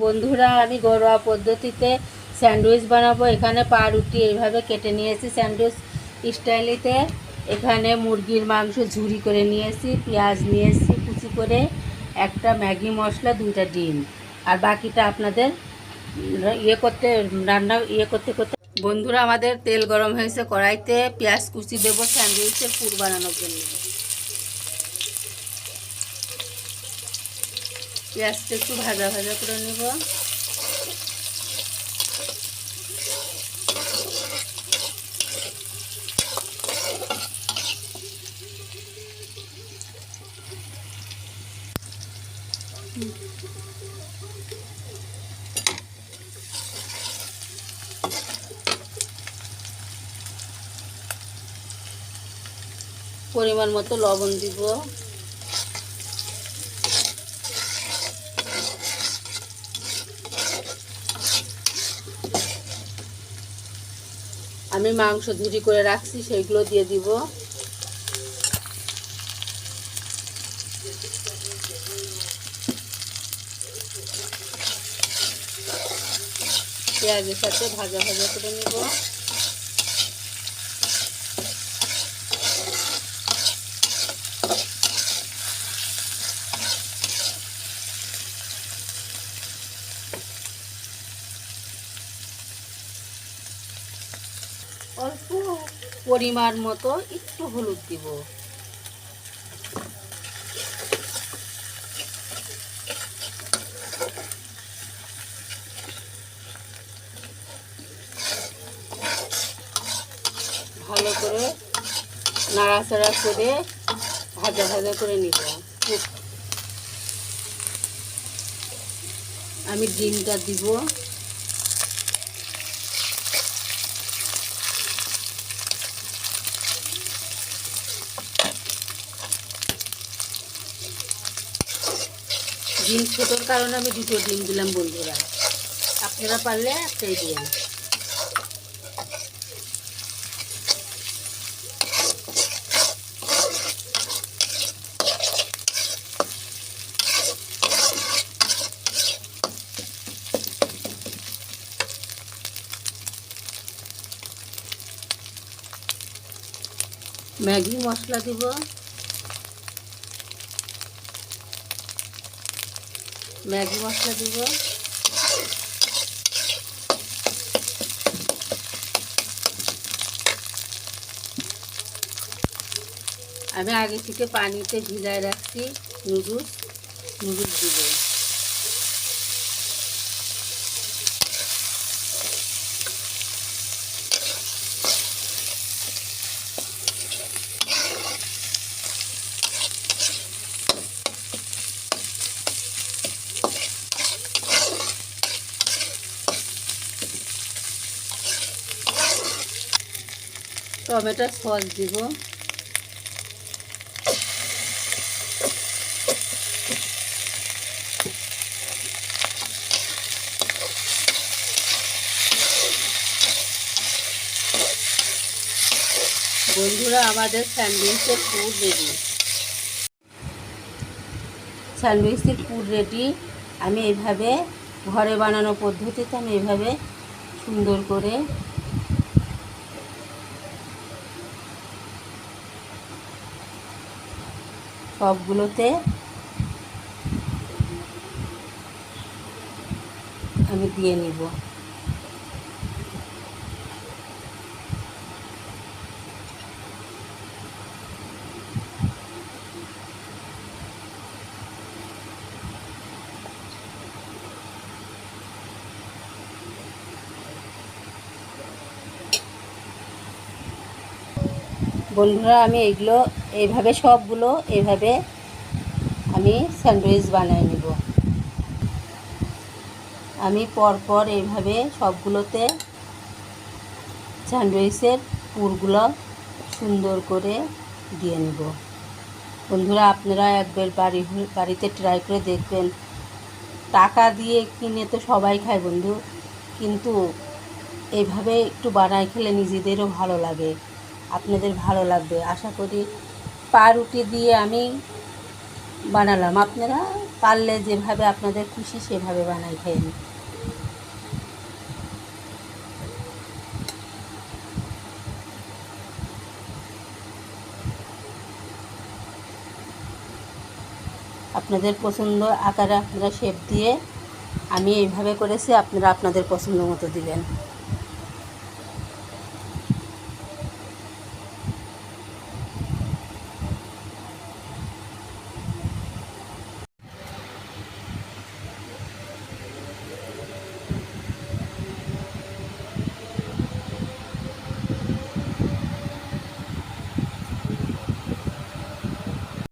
বন্ধুরা, আমি ঘরোয়া পদ্ধতিতে স্যান্ডউইচ বানাবো। এখানে পাউরুটি এইভাবে কেটে নিয়েছি স্যান্ডউইচ স্টাইলেতে। এখানে মুরগির মাংস ঝুরি করে নিয়েছি, পেঁয়াজ নিয়েছি কুচি করে, একটা ম্যাগি মশলা, 2টা ডিম। আর বাকিটা আপনাদের করতে করতে। বন্ধুরা, আমাদের তেল গরম হয়েছে, কড়াইতে পেঁয়াজ কুচি দেবো স্যান্ডউইচের পুর বানানোর জন্য। পেঁয়াজটা একটু ভাজা ভাজা করে নেব। পরিমাণ মতো লবণ দিব। আমি মাংস ঝুরি করে রাখছি, সেইগুলো দিয়ে দিব। পেঁয়াজের সাথে ভাজা ভাজা করে নেব। অল্প পরিমাণ মতো একটু হলুদ দিব। ভালো করে নাড়াচাড়া করে ভাজা ভাজা করে নিব। আমি ডিমটা দিব। ডিম ছোটোর কারণে আমি 2টো ডিম দিলাম বন্ধুরা, আপনারা পারলে একটাই দিন। ম্যাগি মশলা দিব। ম্যাগি মশলা দিব। আমি আগে থেকে পানিতে ভিজায় রাখছি নুডলস দিব। টমেটো সস দিব। বন্ধুরা, আমাদের স্যান্ডউইচের পুর রেডি। স্যান্ডউইচের পুর রেডি। আমি এইভাবে ঘরে বানানো পদ্ধতিতে আমি এইভাবে সুন্দর করে সবগুলোতে আমি দিয়ে নিব। বন্ধুরা, আমি এইগুলো এইভাবে সবগুলো এইভাবে আমি স্যান্ডউইচ বানিয়ে নিব। আমি পরপর এইভাবে সবগুলোতে স্যান্ডউইচের পুরগুলো সুন্দর করে দিয়ে নিব। বন্ধুরা, আপনারা একবার বাড়িতে ট্রাই করে দেখবেন। টাকা দিয়ে কিনে তো সবাই খায় বন্ধু, কিন্তু এইভাবে একটু বানায় খেলে নিজেদেরও ভালো লাগে, আপনাদের ভালো লাগবে আশা করি। পাউরুটি দিয়ে আমি বানালাম। আপনারা পারলে যেভাবে আপনাদের খুশি সেভাবে বানাই খাইন। আপনাদের পছন্দ আকারে আপনারা শেপ দিয়ে, আমি এইভাবে করেছি, আপনারা আপনাদের পছন্দ মতো দিবেন।